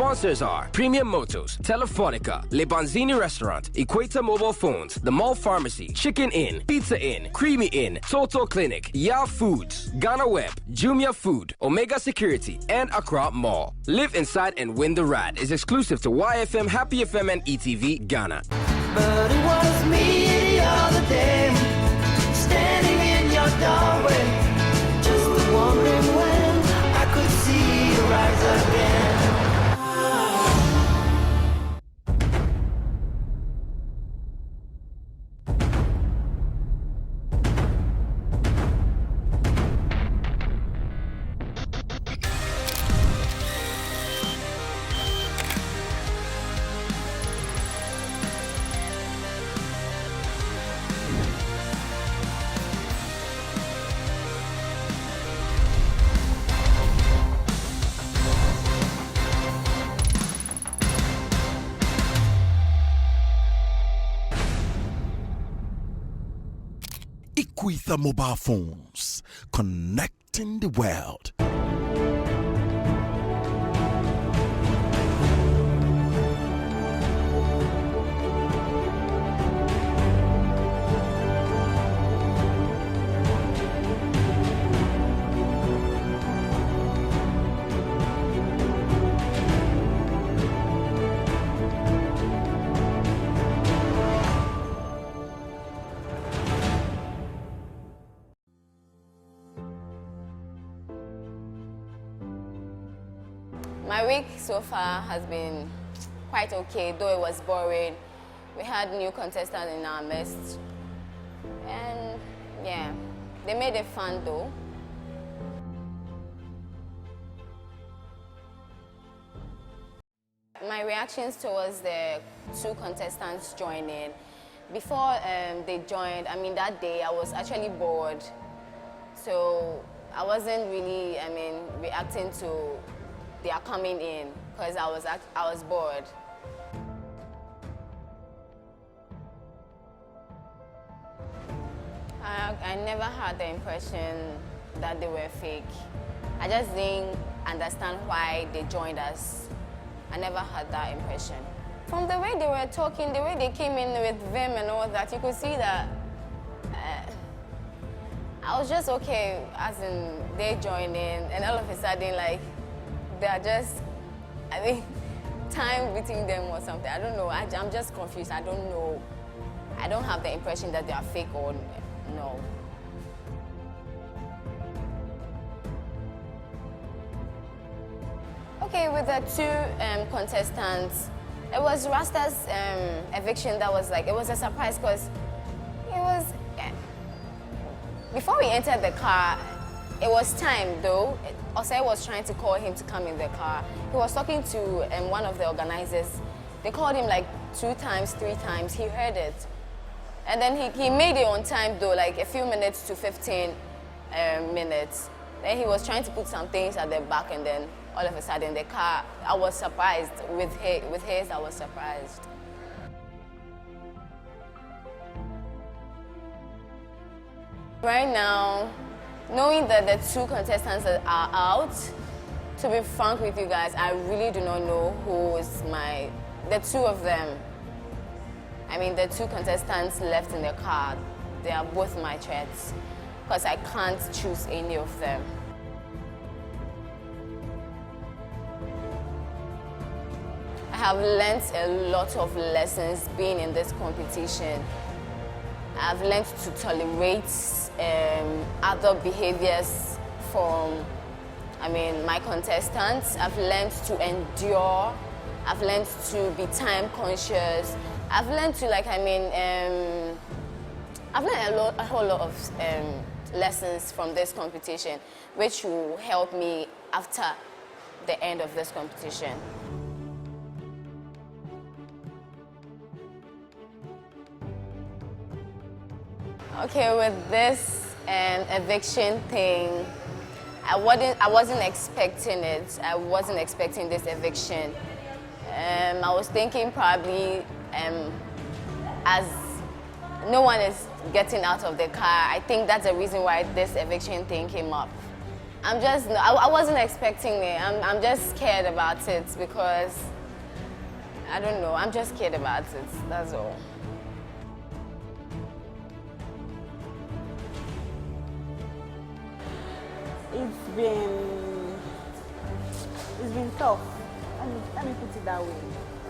Sponsors are Premium Motors, Telefonica, Le Banzini Restaurant, Equator Mobile Phones, The Mall Pharmacy, Chicken Inn, Pizza Inn, Creamy Inn, Total Clinic, Ya Foods, Ghana Web, Jumia Food, Omega Security, and Accra Mall. Live inside and win the ride is exclusive to YFM, Happy FM, and ETV Ghana. But it was me the other day, standing in your doorway, just wondering when I could see you rise again. With the mobile phones, connecting the world. My week so far has been quite okay, though it was boring. We had new contestants in our midst. And yeah, they made it fun though. My reactions towards the two contestants joining. Before they joined, that day I was actually bored. So I wasn't really, reacting to they are coming in because I was bored. I never had the impression that they were fake. I just didn't understand why they joined us. I never had that impression. From the way they were talking, the way they came in with vim and all that, you could see that I was just okay, as in they joined in, and all of a sudden, like, they are just, time between them or something. I don't know. I'm just confused. I don't know. I don't have the impression that they are fake or no. Okay, with the two contestants, it was Rasta's eviction that was it was a surprise because it was, before we entered the car, it was time though. Osei was trying to call him to come in the car. He was talking to one of the organizers. They called him like 2 times, 3 times. He heard it. And then he made it on time though, like a few minutes to 15 minutes. Then he was trying to put some things at the back, and then all of a sudden the car, I was surprised. With his, I was surprised. Right now, knowing that the two contestants are out, to be frank with you guys, I really do not know who is the two of them. The two contestants left in the car, they are both my threats, because I can't choose any of them. I have learned a lot of lessons being in this competition. I've learned to tolerate other behaviors from, my contestants. I've learned to endure. I've learned to be time conscious. I've learned to, I've learned a whole lot of lessons from this competition, which will help me after the end of this competition. Okay, with this eviction thing, I wasn't expecting it. I wasn't expecting this eviction. I was thinking probably as no one is getting out of the car, I think that's the reason why this eviction thing came up. I wasn't expecting it. I'm just scared about it because, I don't know, I'm just scared about it, that's all. It's been tough. Let me put it that way,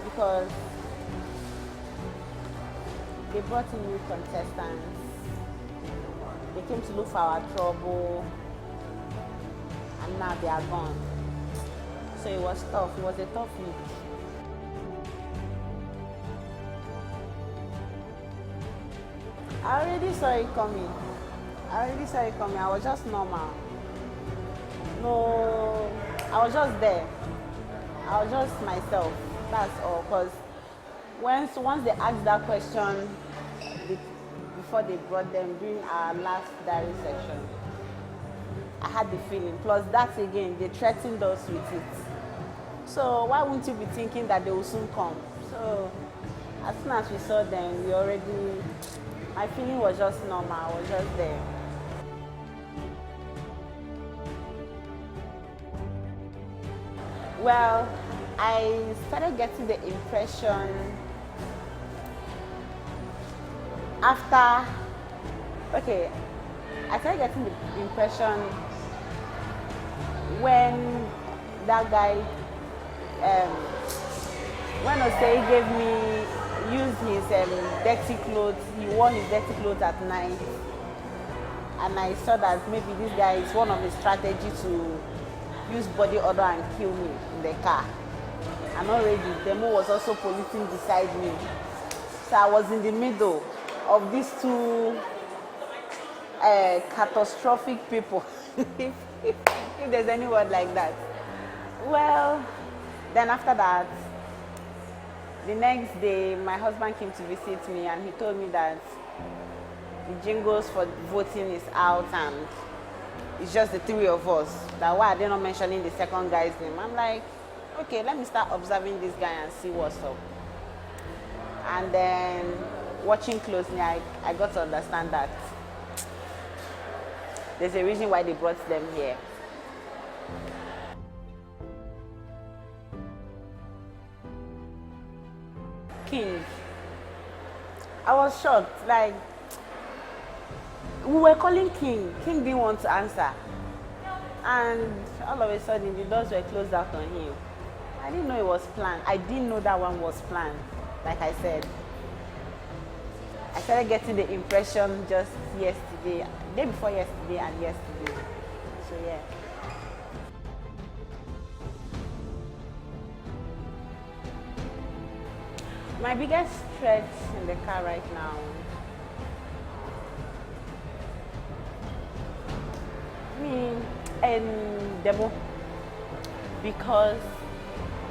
because they brought in new contestants. They came to look for our trouble, and now they are gone. So it was tough. It was a tough week. I already saw it coming. I was just normal. No, I was just there. I was just myself. That's all. Because once they asked that question before they brought them during our last diary section, I had the feeling. Plus that again, they threatened us with it. So why wouldn't you be thinking that they will soon come? So as soon as we saw them, my feeling was just normal. I was just there. Well, I started getting the impression I started getting the impression when that guy, when Osei used his dirty clothes, he wore his dirty clothes at night, and I saw that maybe this guy is one of his strategy to use body odor and kill me in the car. And already Demo was also polluting beside me. So I was in the middle of these two catastrophic people, if there's any word like that. Well, then after that, the next day, my husband came to visit me and he told me that the jingles for voting is out and it's just the three of us. That why are they not mentioning the second guy's name? I'm like, okay, let me start observing this guy and see what's up. And then watching closely, I got to understand that there's a reason why they brought them here. King. I was shocked. Like, we were calling King. King didn't want to answer. And all of a sudden, the doors were closed out on him. I didn't know it was planned. I didn't know that one was planned, like I said. I started getting the impression just yesterday, day before yesterday and yesterday. So yeah. My biggest threat in the car right now, me and Demo, because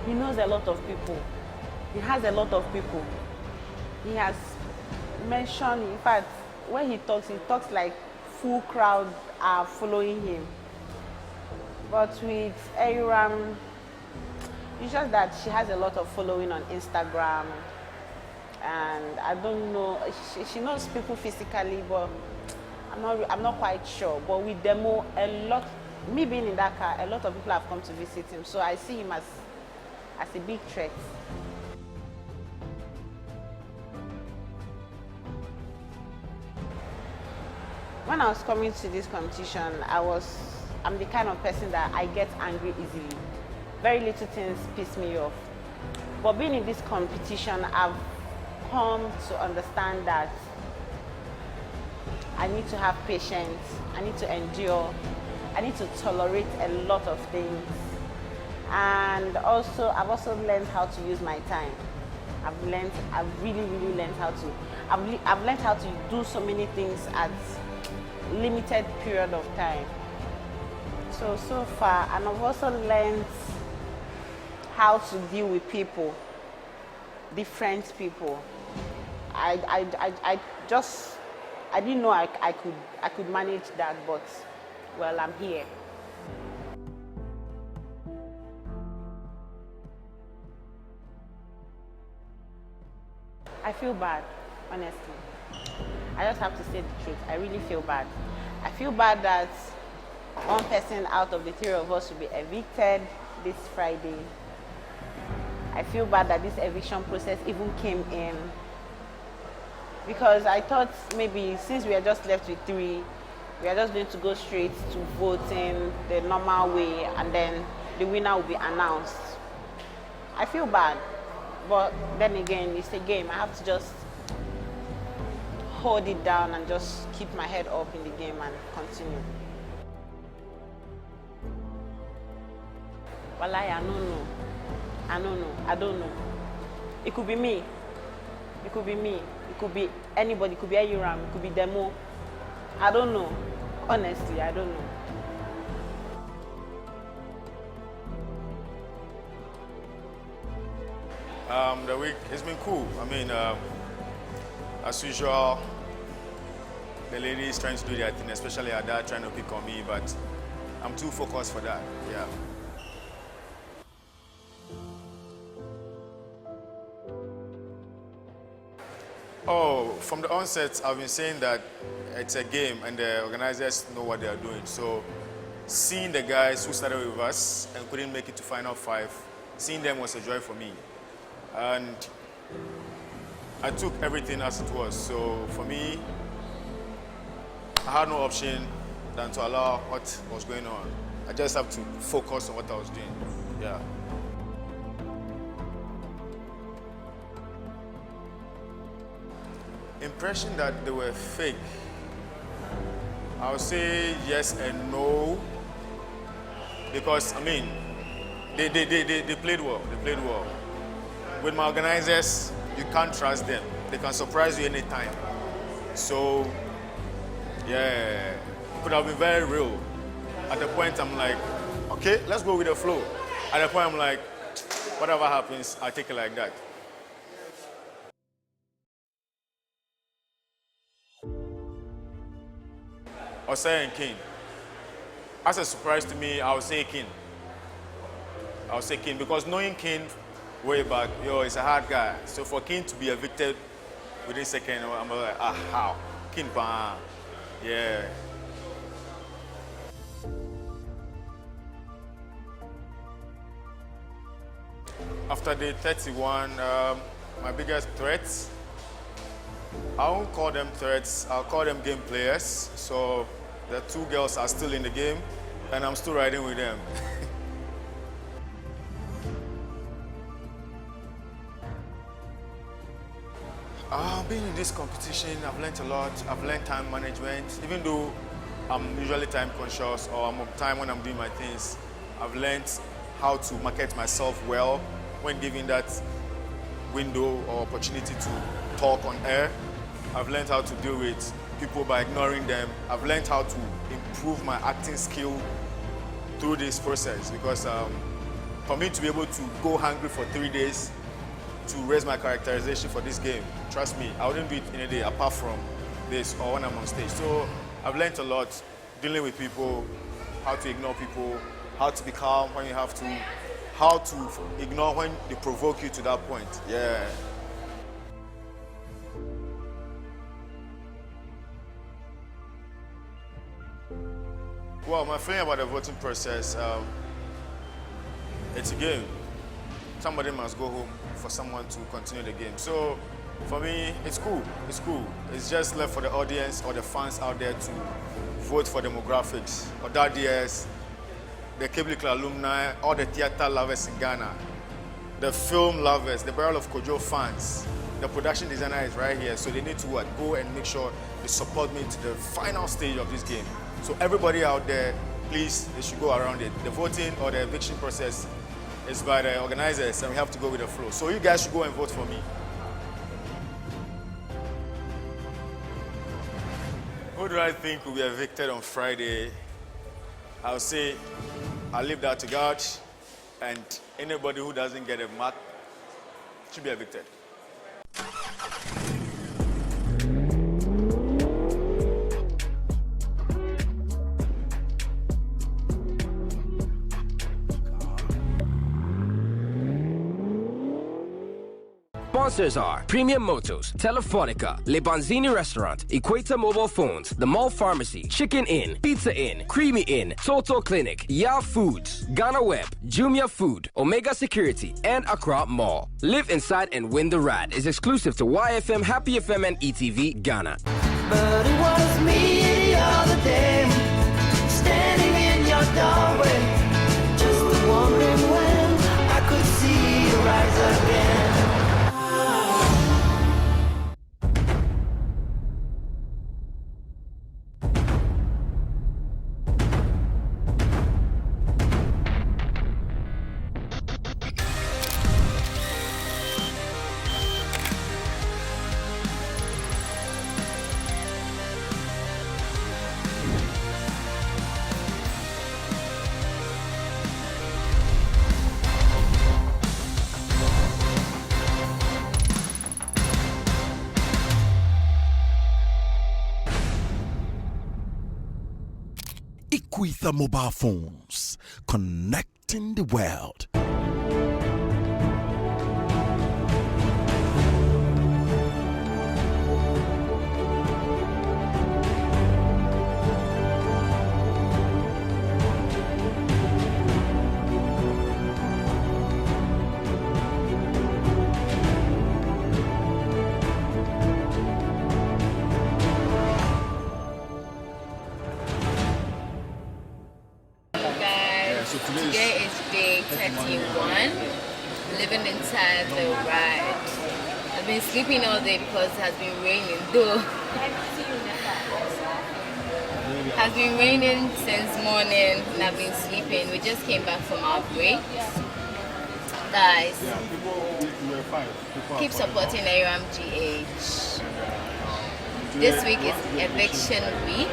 he knows a lot of people. He has a lot of people. He has mentioned, in fact, when he talks like full crowd are following him. But with Aram, it's just that she has a lot of following on Instagram. And I don't know, she knows people physically, but I'm not quite sure. But with Demo, me being in that car, a lot of people have come to visit him. So I see him as a big threat. When I was coming to this competition, I'm the kind of person that I get angry easily. Very little things piss me off. But being in this competition, I've come to understand that I need to have patience, I need to endure, I need to tolerate a lot of things. And also, I've also learned how to use my time. I've really learned how to. I've learned how to do so many things at limited period of time. So far, and I've also learned how to deal with people, different people. I didn't know I could manage that, but well, I'm here. I feel bad, honestly. I just have to say the truth. I really feel bad. I feel bad that one person out of the three of us will be evicted this Friday. I feel bad that this eviction process even came in, because I thought maybe since we are just left with three, we are just going to go straight to voting the normal way and then the winner will be announced. I feel bad, but then again, it's a game. I have to just hold it down and just keep my head up in the game and continue. Wallahi, I don't know. I don't know. It could be me. It could be me. It could be anybody. It could be Ayuram. It could be Demo. I don't know. Honestly, I don't know. The week has been cool. I mean, as usual, the ladies trying to do their thing, especially her dad trying to pick on me, but I'm too focused for that. Yeah. Oh, from the onset, I've been saying that it's a game and the organizers know what they are doing. So seeing the guys who started with us and couldn't make it to Final 5, seeing them was a joy for me. And I took everything as it was. So for me, I had no option than to allow what was going on. I just have to focus on what I was doing. Yeah. Impression that they were fake. I would say yes and no, because I mean, they played well. They played well. With my organizers, you can't trust them. They can surprise you anytime. So, yeah, it could have been very real. At the point, I'm like, okay, let's go with the flow. At the point, I'm like, whatever happens, I take it like that. Osei and King. As a surprise to me, I would say King. I would say King because knowing King way back, he's a hard guy. So for King to be evicted within a second, I'm like, how? King, yeah. After day 31, my biggest threats, I won't call them threats, I'll call them game players. So the two girls are still in the game and I'm still riding with them. Being in this competition, I've learned a lot. I've learned time management. Even though I'm usually time conscious or I'm on time when I'm doing my things, I've learned how to market myself well when given that window or opportunity to talk on air. I've learned how to deal with people by ignoring them. I've learned how to improve my acting skill through this process because for me to be able to go hungry for 3 days to raise my characterization for this game, trust me, I wouldn't do it in a day apart from this or when I'm on stage. So I've learned a lot dealing with people, how to ignore people, how to be calm when you have to, how to ignore when they provoke you to that point. Yeah. Well, my feeling about the voting process, it's a game. Somebody must go home for someone to continue the game. So for me, it's cool. It's cool. It's just left for the audience or the fans out there to vote for demographics. Or that years, the Cable Club alumni, all the theater lovers in Ghana, the film lovers, the Barrel of Kojo fans, the production designer is right here. So they need to go and make sure they support me to the final stage of this game. So everybody out there, please, they should go around it. The voting or the eviction process is by the organizers and we have to go with the flow. So you guys should go and vote for me. Who do I think will be evicted on Friday? I'll say I'll leave that to God, and anybody who doesn't get a mark should be evicted. sponsors are Premium Motors, Telefonica, Le Banzini Restaurant, Equator Mobile Phones, The Mall Pharmacy, Chicken Inn, Pizza Inn, Creamy Inn, Total Clinic, Ya Foods, Ghana Web, Jumia Food, Omega Security, and Accra Mall. Live inside and win the ride is exclusive to YFM, Happy FM, and ETV Ghana. But it was me the other day, standing in your doorway, just wondering when I could see you rise again. Equitha Mobile Phones, connecting the world. Today is day 31, living inside the ride. I've been sleeping all day because it has been raining, though. It has been raining since morning and I've been sleeping. We just came back from our break. Guys, keep supporting ARMGH. This week is eviction week,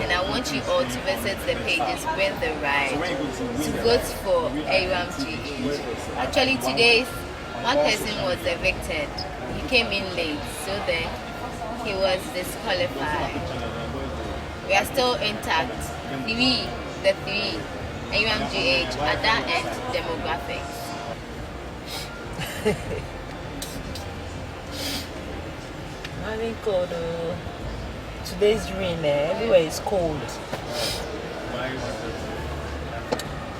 and I want you all to visit the pages with the ride to vote for ARMGH. Actually, today, one person was evicted. He came in late, so then he was disqualified. We are still intact. The three, ARMGH, Ada and demographics. Having cold. Today's rain. Everywhere is cold.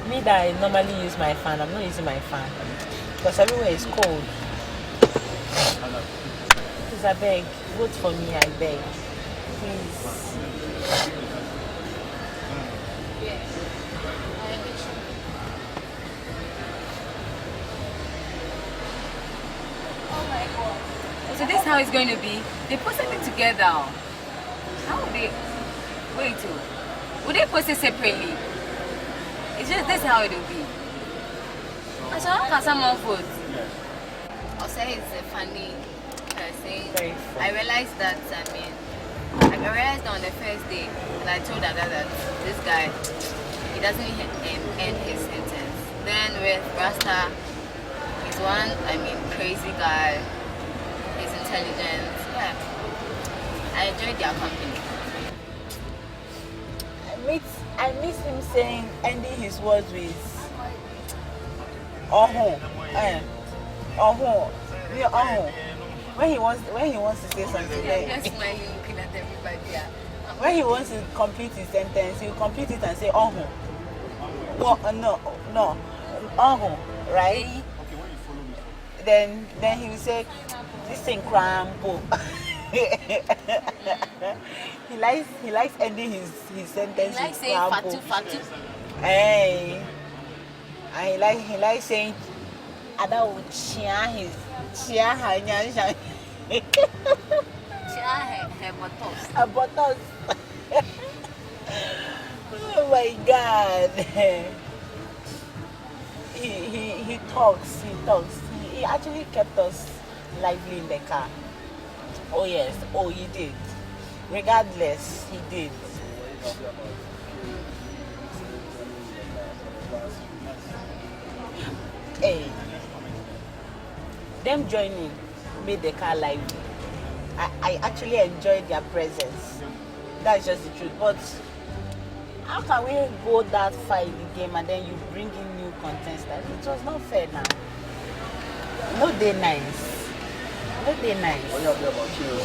Me that I normally use my fan, I'm not using my fan because everywhere is cold. Please, I beg, vote for me. I beg, please. So this is how it's going to be. They posted it together. How would they? Wait, would they post it separately? It's just this is how it will be. So how can someone vote? I'll say it's a funny person. Very funny. I realized that, I realized on the first day that I told Ada that this guy, he doesn't end his sentence. Then with Rasta, he's one, crazy guy. His intelligence, yeah. I enjoyed their company. I miss him saying, ending his words with "oh, when he wants to say something. Just smiling, looking at everybody. Yeah. When he wants to complete his sentence, he will complete it and say "oh." Well, no, right? Then he will say, "This thing crampo." he likes ending his sentence. He likes saying fatu. Hey, and he likes saying, "Ada will cheer her her buttocks." Oh my God. He talks. He actually kept us lively in the car. Oh yes, he did. Regardless, he did. Hey, them joining made the car lively. I actually enjoyed their presence. That's just the truth. But how can we go that far in the game and then you bring in new contestants? It was not fair now. No, they nice. Look, they nice. What do you have about Heroes?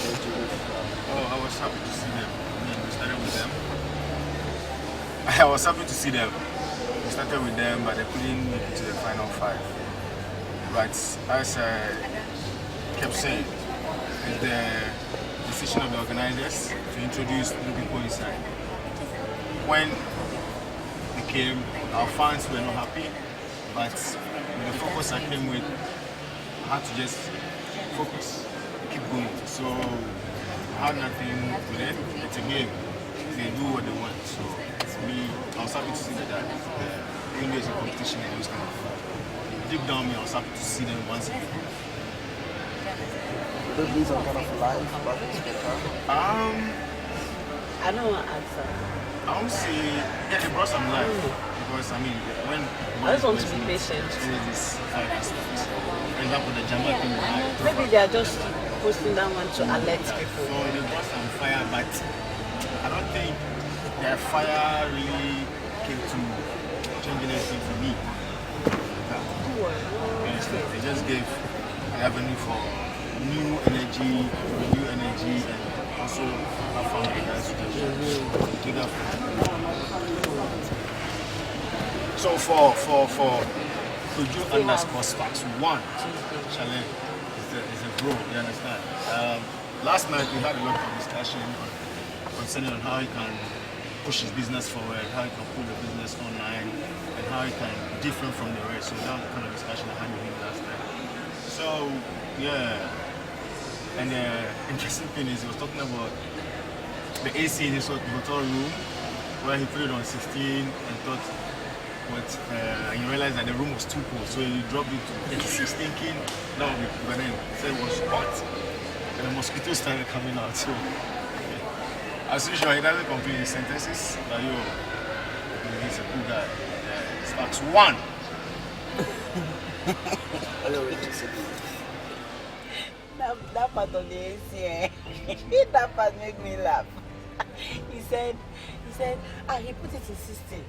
Oh, I was happy to see them. I mean, we started with them. I was happy to see them. We started with them, but they couldn't make it to the final 5. But as I kept saying, it's the decision of the organizers to introduce new people inside. When they came, our fans were not happy, but with the focus I came with, I had to just focus, keep going. So I had nothing with it. It's a game. They do what they want. So me, I was happy to see that even though it's a competition and those kind of things. Deep down me, I was happy to see them once again. Will there be some kind of live back in I don't want to answer. I won't say, yeah, they brought some life. Because I mean, when I just want to be patient. This for example, the Jama thing. Maybe they are just posting that one to alert people. So they brought some fire, but I don't think their fire really came to changing anything for me. They just gave an avenue for new energy, and also have fun with the guys who just take up. So for Koju_Sparks1 challenge is a bro, you understand? Last night we had a lot of discussion concerning on how he can push his business forward, how he can put the business online, and how he can be different from the rest. So that was the kind of discussion I had with him last night. So yeah, and the interesting thing is he was talking about the AC in his hotel room where he put it on 16 and thought, but he realized that the room was too cold, so he dropped it to 36, thinking that would be, but then he said it was hot, and the mosquitoes started coming out. So as usual, he doesn't complete his sentences, but he's a cool guy. Sparks 1. That part of the AC, that part made me laugh. He said, he put it in 16.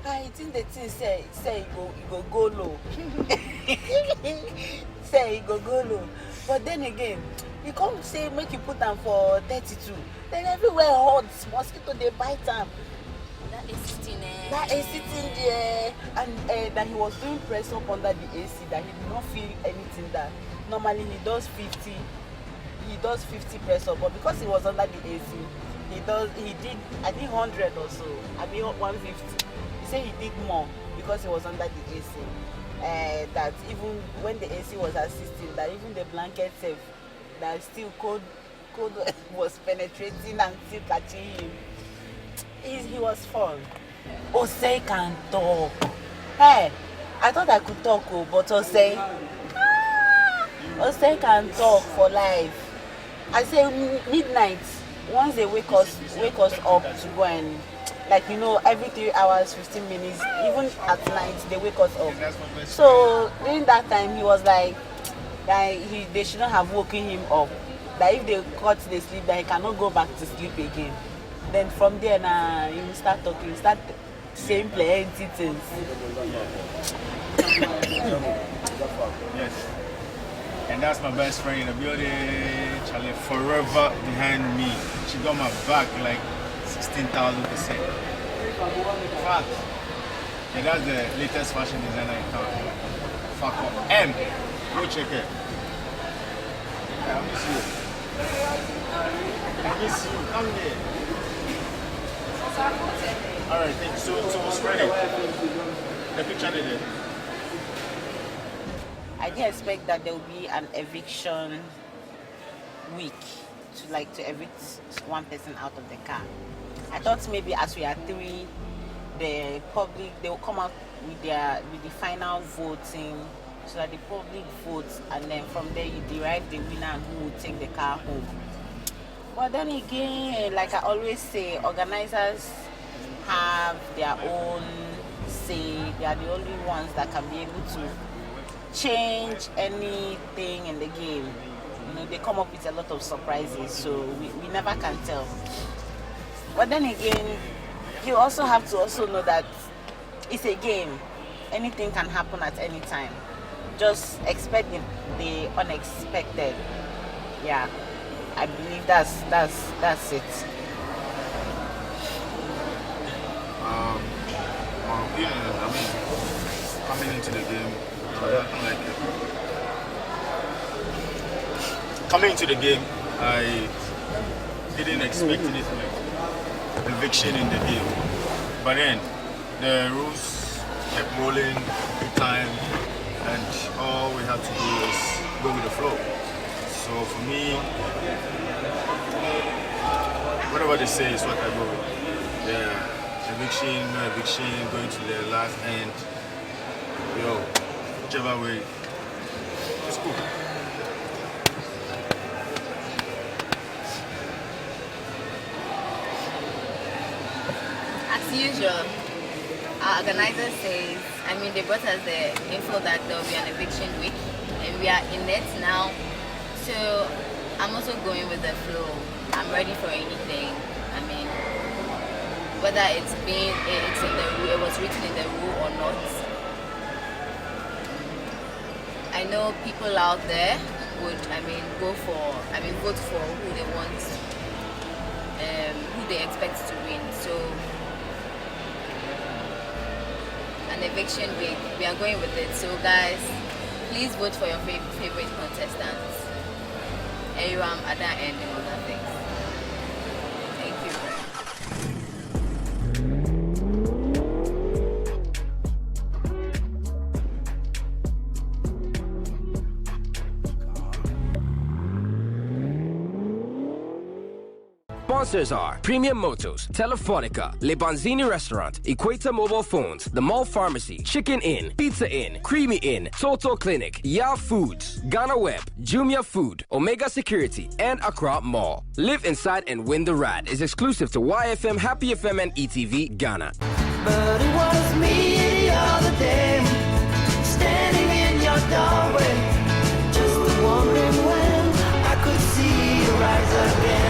I think the thing say he go low. Say he go low. But then again, he come say make you put them for 32. Then everywhere hot, mosquito they bite them. That is sitting there. That is sitting there, and that he was doing press up under the AC. That he did not feel anything. That normally he does 50. He does 50 press up, but because he was under the AC, he did I think 100 or so. I mean 150. He said he did more because he was under the AC. That even when the AC was assisting, that even the blanket safe, that still cold was penetrating and still catching him. He was fun. Osei can talk. Hey, I thought I could talk, but Osei can talk for life. I say midnight, once they wake us up to go and, like, you know, every 3 hours, 15 minutes, even at night, they wake us up. So during that time, he was like they shouldn't have woken him up. That if they cut the sleep, that he cannot go back to sleep again. Then from there, now you start talking, you start saying plenty things. Yes. And that's my best friend in the building, Charlie, forever behind me. She got my back like 16,000%. Fact. Yeah, that's the latest fashion designer in town. Fuck up. M. Go check it. I miss you. I miss you. Come here. Alright, thank you. So what's Friday? The picture they did. I didn't expect that there will be an eviction week to evict one person out of the car. I thought maybe as we are 3, the public, they will come out with the final voting, so that the public votes, and then from there you derive the winner and who will take the car home. But then again, like I always say, organizers have their own say. They are the only ones that can be able to change anything in the game. You know, they come up with a lot of surprises, so we never can tell. But then again, you also have to also know that it's a game. Anything can happen at any time. Just expect the unexpected. Yeah, I believe that's it. My opinion, I mean, coming into the game, nothing like it. Coming into the game, I didn't expect anything like eviction in the game. But then, the rules kept rolling every time, and all we had to do was go with the flow. So for me, whatever they say is what I go with. Yeah. Eviction, no eviction, going to the last end. Yo, whichever way, it's cool. As usual, our organizer says, they brought us the info that there will be an eviction week, and we are in it now. So I'm also going with the flow. I'm ready for anything. Whether it was written in the rule or not. I know people out there would, vote for who they want, who they expect to win. So, an eviction week, we are going with it. So, guys, please vote for your favorite contestants. Aram, Ada, and other things. Thank you. Sponsors are Premium Motors, Telefonica, Le Banzini Restaurant, Equator Mobile Phones, The Mall Pharmacy, Chicken Inn, Pizza Inn, Creamy Inn, Total Clinic, Ya Foods, Ghana Web, Jumia Food, Omega Security, and Accra Mall. Live inside and win the ride is exclusive to YFM, Happy FM, and ETV Ghana. But it was me the other day, standing in your doorway, just wondering when I could see you rise again.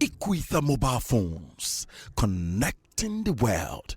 Equator Mobile Phones, connecting the world.